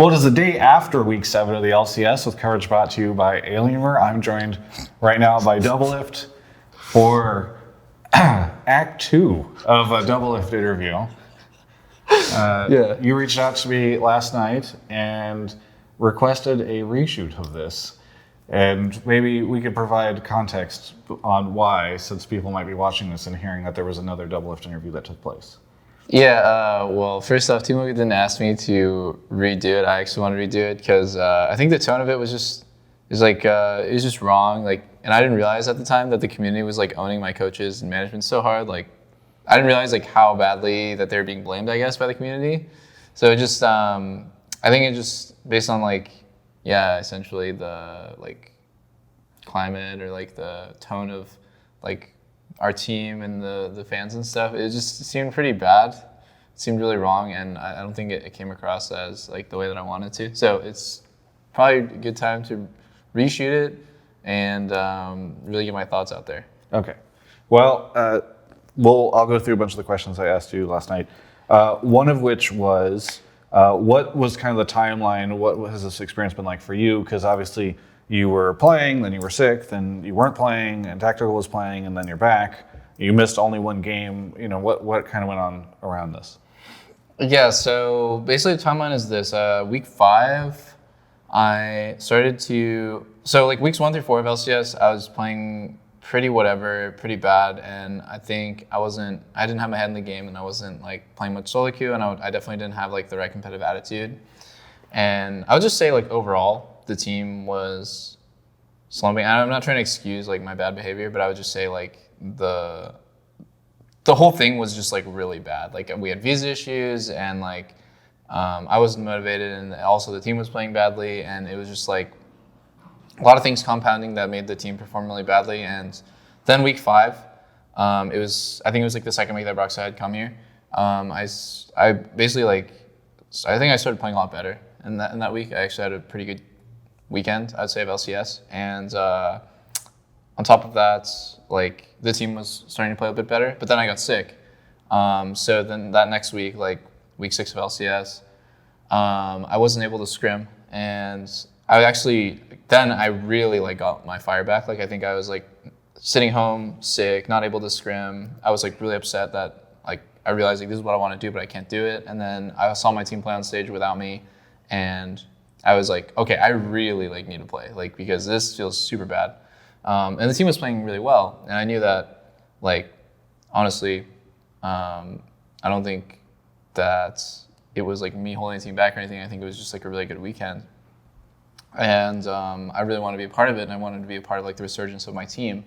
Well, it is the day after week 7 of the LCS with coverage brought to you by Alienware. I'm joined right now by Doublelift for Act 2 of a Doublelift interview. You reached out to me last night and requested a reshoot of this. And maybe we could provide context on why, since people might be watching this and hearing that there was another Doublelift interview that took place. Yeah, well, first off, Timo didn't ask me to redo it. I actually wanted to redo it because I think the tone of it was just wrong. Like, and I didn't realize at the time that the community was like owning my coaches and management so hard. Like, I didn't realize like how badly that they were being blamed, I guess, by the community. So it just, I think it just based on like, essentially the like climate or like the tone of like our team and the fans and stuff, it just seemed pretty bad. It seemed really wrong, and I don't think it came across as like the way that I wanted to. So it's probably a good time to reshoot it and really get my thoughts out there. Okay. Well, I'll go through a bunch of the questions I asked you last night. One of which was, what was kind of the timeline? What has this experience been like for you? Because obviously you were playing, then you were sick, then you weren't playing, and Tactical was playing, and then you're back. You missed only one game. You know, what kind of went on around this? Yeah, so basically the timeline is this. Week 5, I started to... So like weeks 1 through 4 of LCS, I was playing pretty bad, and I think I didn't have my head in the game, and I wasn't like playing much solo queue, and I definitely didn't have like the right competitive attitude. And I would just say like overall, the team was slumping. I'm not trying to excuse like my bad behavior, but I would just say like the whole thing was just like really bad. Like we had visa issues, and like I wasn't motivated, and also the team was playing badly, and it was just like a lot of things compounding that made the team perform really badly. And then week 5, I think it was like the second week that Broxah had come here. I basically like, I think I started playing a lot better in that week. I actually had a pretty good weekend, I'd say, of LCS. And on top of that, like the team was starting to play a bit better, but then I got sick. So then that next week, like week 6 of LCS, I wasn't able to scrim, and I really like got my fire back. Like I think I was like sitting home sick, not able to scrim. I was like really upset that like I realized like this is what I want to do, but I can't do it. And then I saw my team play on stage without me, and I was like, okay, I really like need to play, like because this feels super bad. And the team was playing really well, and I knew that, like, honestly, I don't think that it was like me holding the team back or anything. I think it was just like a really good weekend. And I really wanted to be a part of it, and I wanted to be a part of like the resurgence of my team.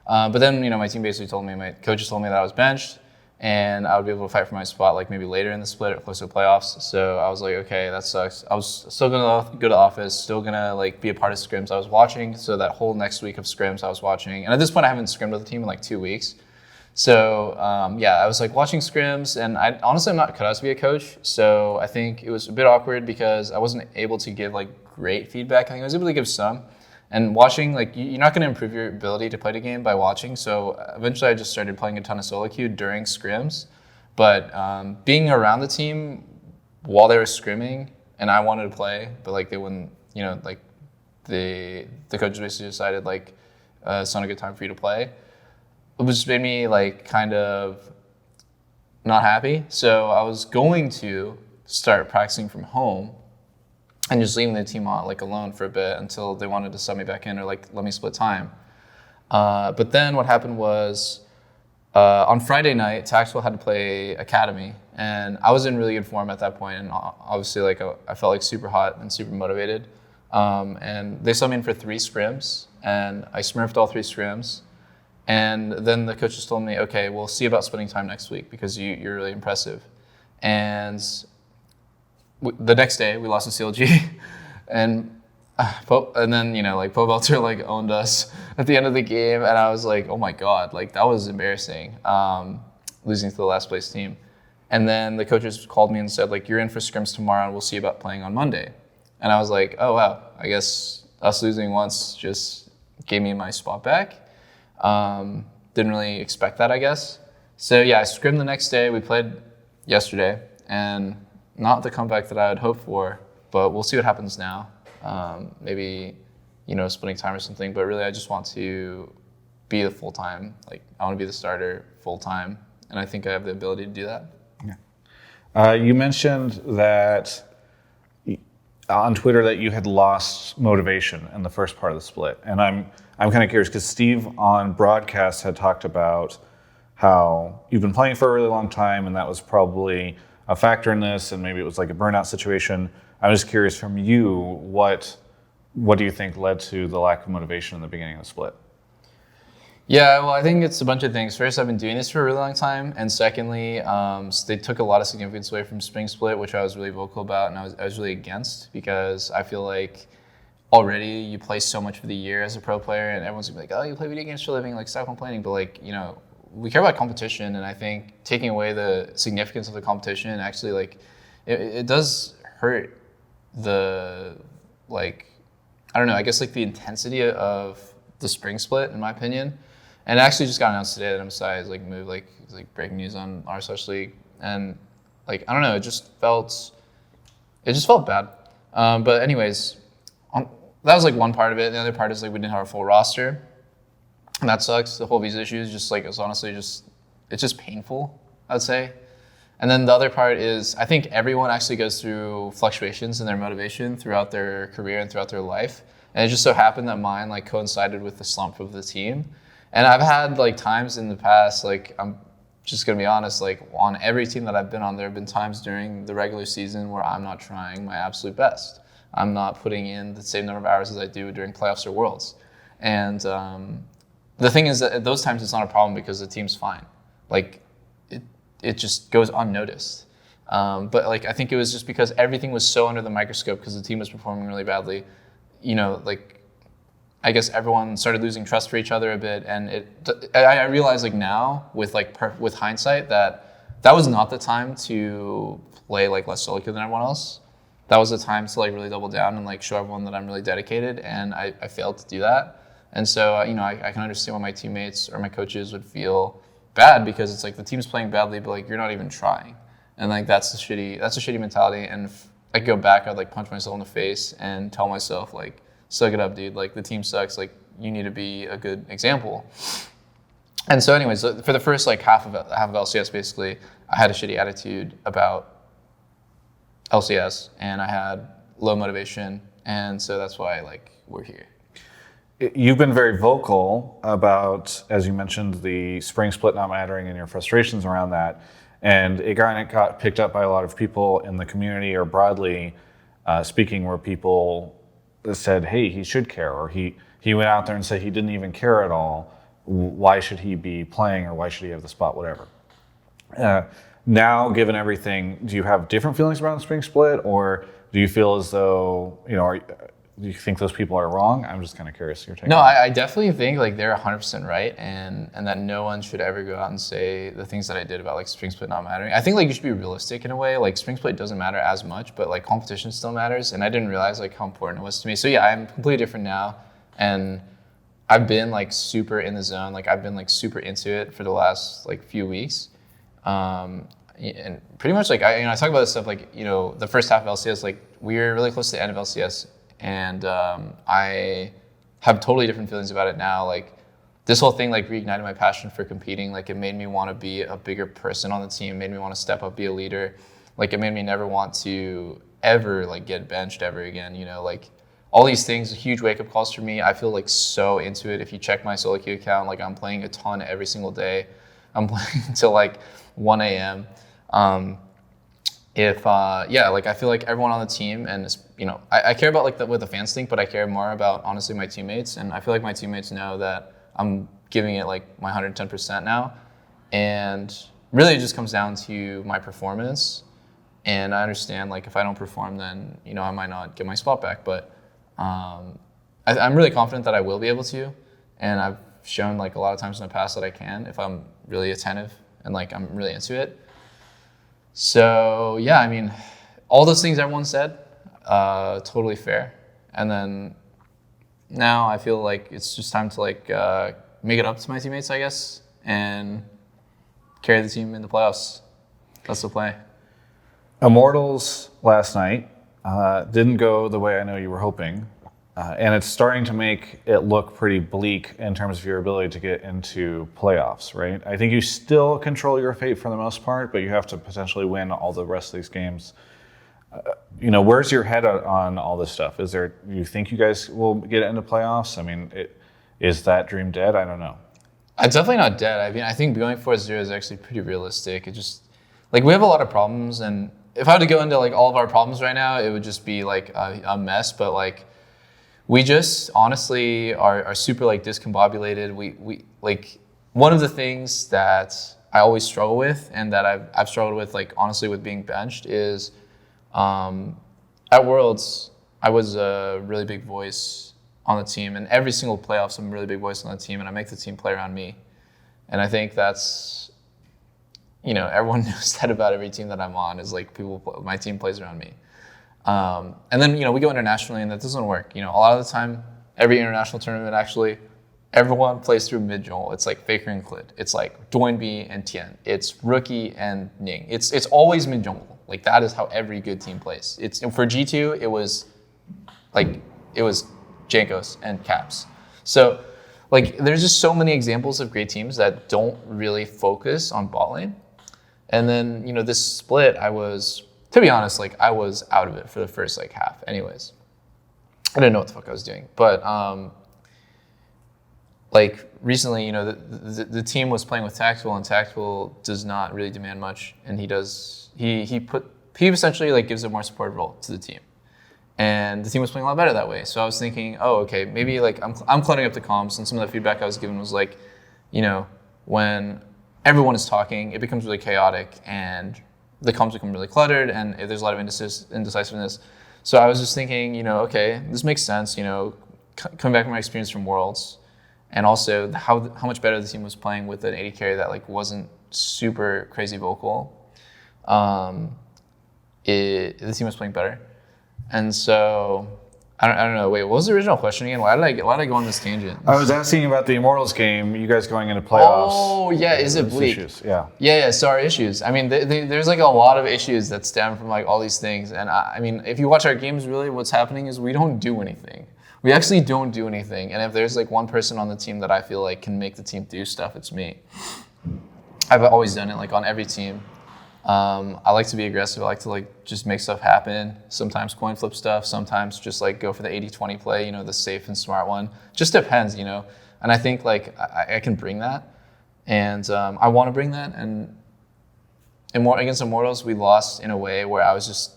But then, my team basically told me, my coaches told me that I was benched, and I would be able to fight for my spot like maybe later in the split or closer to playoffs. So I was like, okay, that sucks. I was still gonna go to office, still gonna like be a part of scrims I was watching. So that whole next week of scrims I was watching, and at this point I haven't scrimmed with the team in like 2 weeks. So I was like watching scrims, and I'm not cut out to be a coach. So I think it was a bit awkward because I wasn't able to give like great feedback. I think I was able to give some. And watching, like, you're not going to improve your ability to play the game by watching. So eventually I just started playing a ton of solo queue during scrims. But being around the team while they were scrimming, and I wanted to play, but like they wouldn't, like the coaches basically decided like it's not a good time for you to play. It just made me like kind of not happy. So I was going to start practicing from home and just leaving the team on like alone for a bit until they wanted to sub me back in or like let me split time. But then what happened was on Friday night, Tactical had to play Academy, and I was in really good form at that point, and obviously like I felt like super hot and super motivated. And they subbed me in for 3 scrims, and I smurfed all 3 scrims. And then the coaches told me, okay, we'll see about splitting time next week because you're really impressive. And the next day we lost to CLG, and then like Pobelter like owned us at the end of the game, and I was like, oh my god, like that was embarrassing, losing to the last place team. And then the coaches called me and said like, you're in for scrims tomorrow, and we'll see about playing on Monday. And I was like, oh wow, I guess us losing once just gave me my spot back. Didn't really expect that, I guess. So yeah, I scrimmed the next day. We played yesterday, and not the comeback that I had hoped for. but we'll see what happens now. Maybe, splitting time or something. But really, I just want to be the full time. Like, I want to be the starter full time, and I think I have the ability to do that. Yeah. You mentioned that on Twitter that you had lost motivation in the first part of the split, and I'm kind of curious because Steve on broadcast had talked about how you've been playing for a really long time, and that was probably a factor in this, and maybe it was like a burnout situation. I'm just curious from you, what do you think led to the lack of motivation in the beginning of the split? Yeah, well, I think it's a bunch of things. First, I've been doing this for a really long time, and secondly, they took a lot of significance away from spring split, which I was really vocal about, and I was really against, because I feel like already you play so much for the year as a pro player, and everyone's gonna be like, oh, you play video games for a living, like, stop complaining. But like, we care about competition, and I think taking away the significance of the competition actually, like, it does hurt the, like, I don't know, I guess like the intensity of the spring split, in my opinion. And it actually just got announced today that MSI has moved, it's breaking news on r// league, and I don't know, it just felt bad. But anyways, that was one part of it. The other part is we didn't have a full roster, and that sucks. The whole visa issue is it's honestly it's just painful, I would say. And then the other part is I think everyone actually goes through fluctuations in their motivation throughout their career and throughout their life. And it just so happened that mine coincided with the slump of the team. And I've had times in the past, I'm just gonna be honest, on every team that I've been on, there have been times during the regular season where I'm not trying my absolute best. I'm not putting in the same number of hours as I do during playoffs or worlds. And the thing is that at those times it's not a problem because the team's fine. It just goes unnoticed. But I think it was just because everything was so under the microscope because the team was performing really badly. I guess everyone started losing trust for each other a bit, and I realize now with with hindsight that was not the time to play less solo queue than everyone else. That was the time to really double down and show everyone that I'm really dedicated, and I failed to do that. And so I can understand why my teammates or my coaches would feel bad, because it's the team's playing badly, but you're not even trying, and that's a shitty mentality. And if I go back, I'd punch myself in the face and tell myself suck it up, dude. The team sucks. You need to be a good example. And so, anyways, for the first half of LCS, basically, I had a shitty attitude about LCS, and I had low motivation, and so that's why we're here. You've been very vocal about, as you mentioned, the spring split not mattering and your frustrations around that, and it got picked up by a lot of people in the community or broadly speaking, where people said, hey, he should care, or he went out there and said he didn't even care at all. Why should he be playing, or why should he have the spot, whatever. Now, given everything, do you have different feelings around the spring split, or do you feel as though, do you think those people are wrong? I'm just kind of curious your take. No, I definitely think they're 100% right, and that no one should ever go out and say the things that I did about spring split not mattering. I think you should be realistic in a way. Spring split doesn't matter as much, but competition still matters, and I didn't realize how important it was to me. So yeah, I'm completely different now, and I've been super in the zone. I've been super into it for the last few weeks, and pretty much I talk about this stuff the first half of LCS, we were really close to the end of LCS. And I have totally different feelings about it now. This whole thing reignited my passion for competing. It made me want to be a bigger person on the team. It made me want to step up, be a leader. It made me never want to ever get benched ever again. All these things, huge wake up calls for me. I feel so into it. If you check my solo queue account, I'm playing a ton every single day. I'm playing until 1 a.m. I feel everyone on the team, and I care about what the fans think, but I care more about honestly my teammates, and I feel my teammates know that I'm giving it my 110% now, and really it just comes down to my performance. And I understand if I don't perform, then I might not get my spot back, but I'm really confident that I will be able to, and I've shown a lot of times in the past that I can if I'm really attentive and I'm really into it. So yeah, all those things everyone said, totally fair. And then now I feel it's just time to make it up to my teammates, I guess, and carry the team in the playoffs. That's the play. Immortals last night, didn't go the way I know you were hoping. And it's starting to make it look pretty bleak in terms of your ability to get into playoffs, right? I think you still control your fate for the most part, but you have to potentially win all the rest of these games. Where's your head on all this stuff? You think you guys will get into playoffs? I mean, is that dream dead? I don't know. It's definitely not dead. I mean, I think going 4-0 is actually pretty realistic. It just, like, we have a lot of problems, and if I had to go into, like, all of our problems right now, it would just be, like, a mess, but, like, we just honestly are super like discombobulated. We like one of the things that I always struggle with, and that I've struggled with, like, honestly, with being benched is at Worlds I was a really big voice on the team, and every single playoffs I'm a really big voice on the team, and I make the team play around me. And I think that's, everyone knows that about every team that I'm on, is like my team plays around me. And then, we go internationally, and that doesn't work. A lot of the time, every international tournament, actually, everyone plays through mid-jungle. It's like Faker and Klid. It's like Doinby and Tien. It's Rookie and Ning. It's always mid-jungle. Like, that is how every good team plays. For G2, it was Jankos and Caps. So, like, there's just so many examples of great teams that don't really focus on bot lane. And then, this split, to be honest, like, I was out of it for the first, like, half anyways. I didn't know what the fuck I was doing. But, like, recently, the team was playing with Tactical, and Tactical does not really demand much. And he essentially, like, gives a more supportive role to the team. And the team was playing a lot better that way. So I was thinking, oh, okay, maybe, like, I'm cluttering up the comms, and some of the feedback I was given was, like, when everyone is talking, it becomes really chaotic, and the comms become really cluttered, and there's a lot of indecisiveness. So I was just thinking, okay, this makes sense, coming back from my experience from Worlds, and also how much better the team was playing with an AD carry that, like, wasn't super crazy vocal. The team was playing better. And so, I don't know. Wait, what was the original question again? Why did I go on this tangent? I was asking about the Immortals game. You guys going into playoffs? Oh yeah, is it bleak? Issues. Yeah. Yeah. So our issues. I mean, there's like a lot of issues that stem from, like, all these things. And I mean, if you watch our games, really, what's happening is we don't do anything. We actually don't do anything. And if there's, like, one person on the team that I feel like can make the team do stuff, it's me. I've always done it, like, on every team. I like to be aggressive. I like to, like, just make stuff happen. Sometimes coin flip stuff. Sometimes just, like, go for the 80-20 play, the safe and smart one. Just depends, And I think, like, I can bring that. And I want to bring that. And against Immortals, we lost in a way where I just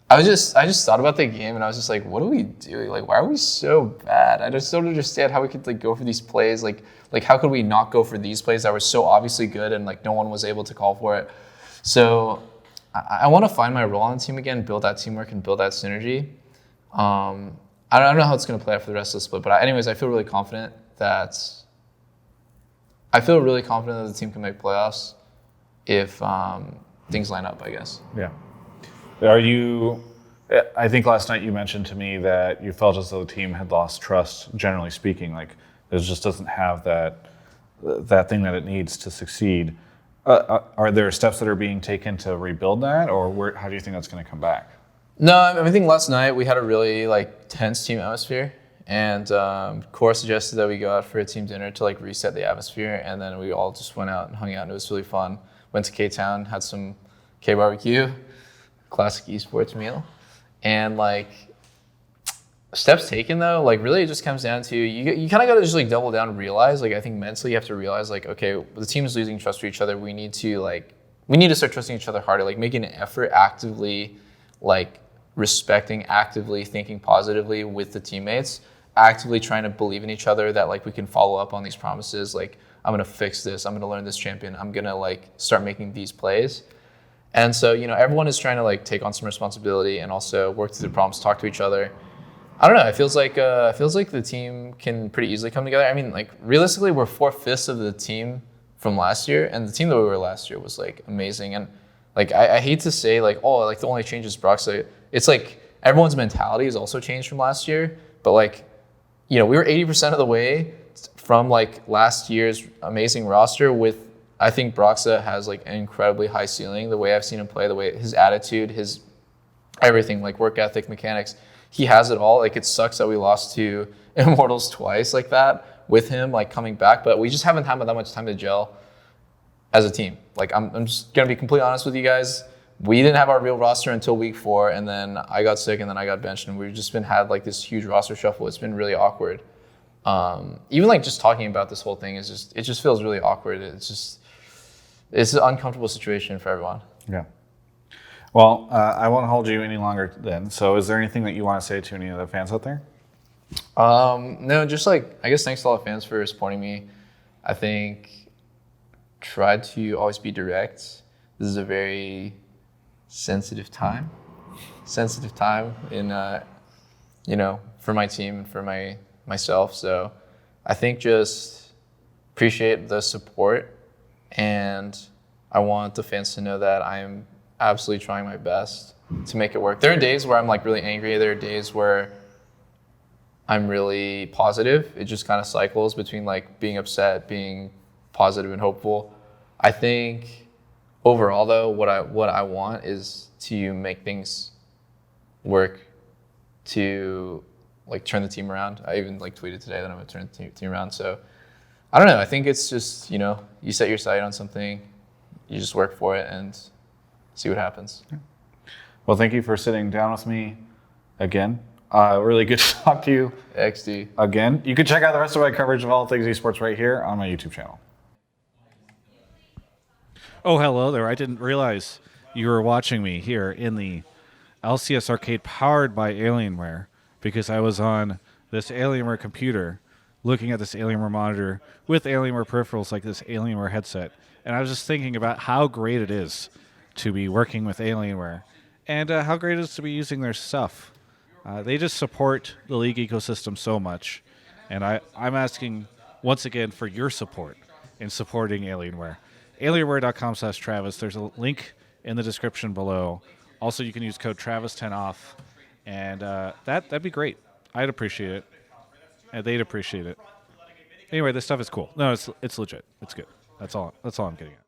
thought about the game, and I was just like, what are we doing? Like, why are we so bad? I just don't understand how we could, like, go for these plays. Like how could we not go for these plays that were so obviously good, and, like, no one was able to call for it? So I want to find my role on the team again, build that teamwork, and build that synergy. I don't know how it's going to play out for the rest of the split, but anyways, I feel really confident that the team can make playoffs if things line up, I guess. Yeah. I think last night you mentioned to me that you felt as though the team had lost trust, generally speaking. Like, it just doesn't have that thing that it needs to succeed. Are there steps that are being taken to rebuild that, or how do you think that's going to come back? No, I think last night we had a really, like, tense team atmosphere, and Core suggested that we go out for a team dinner to, like, reset the atmosphere, and then we all just went out and hung out, and it was really fun. Went to K-Town, had some K-barbecue, classic esports meal, and, like, steps taken, though, like, really it just comes down to you kind of got to just, like, double down and realize, like, I think mentally you have to realize, like, okay, the team is losing trust for each other. We need to start trusting each other harder, like, making an effort, actively, like, respecting, actively thinking positively with the teammates, actively trying to believe in each other that, like, we can follow up on these promises. Like, I'm going to fix this. I'm going to learn this champion. I'm going to, like, start making these plays. And so, everyone is trying to, like, take on some responsibility and also work through the problems, talk to each other. I don't know. It feels like the team can pretty easily come together. I mean, like, realistically, we're 4/5 of the team from last year, and the team that we were last year was, like, amazing. And, like, I hate to say, like, oh, like, the only change is Broxah. It's like everyone's mentality has also changed from last year, but, like, we were 80% of the way from, like, last year's amazing roster with. I think Broxah has, like, an incredibly high ceiling. The way I've seen him play, the way his attitude, his everything, like work ethic, mechanics. He has it all. Like, it sucks that we lost to Immortals twice like that with him, like, coming back, but we just haven't had that much time to gel as a team. Like, I'm just gonna be completely honest with you guys. We didn't have our real roster until week 4, and then I got sick, and then I got benched, and we've just had like this huge roster shuffle. It's been really awkward. Even like just talking about this whole thing it just feels really awkward. It's an uncomfortable situation for everyone. Yeah. Well, I won't hold you any longer then. So is there anything that you want to say to any of the fans out there? No, just like, I guess thanks to all the fans for supporting me. I think try to always be direct. This is a very sensitive time in, for my team and for myself. So I think just appreciate the support, and I want the fans to know that I am absolutely trying my best to make it work. There are days where I'm like really angry. There are days where I'm really positive. It just kind of cycles between like being upset, being positive and hopeful. I think overall though, what I want is to make things work, to like turn the team around. I even like tweeted today that I'm gonna turn the team around. So I don't know. I think it's just, you set your sight on something, you just work for it and see what happens. Well, thank you for sitting down with me again. Really good to talk to you. XD. Again. You can check out the rest of my coverage of all things esports right here on my YouTube channel. Oh, hello there. I didn't realize you were watching me here in the LCS arcade powered by Alienware, because I was on this Alienware computer looking at this Alienware monitor with Alienware peripherals like this Alienware headset. And I was just thinking about how great it is to be working with Alienware and how great it is to be using their stuff. They just support the League ecosystem so much. And I'm asking once again for your support in supporting Alienware. Alienware.com/Travis. There's a link in the description below. Also, you can use code Travis10 off. And that'd be great. I'd appreciate it. And they'd appreciate it. Anyway, this stuff is cool. No, it's legit. It's good. That's all I'm getting at.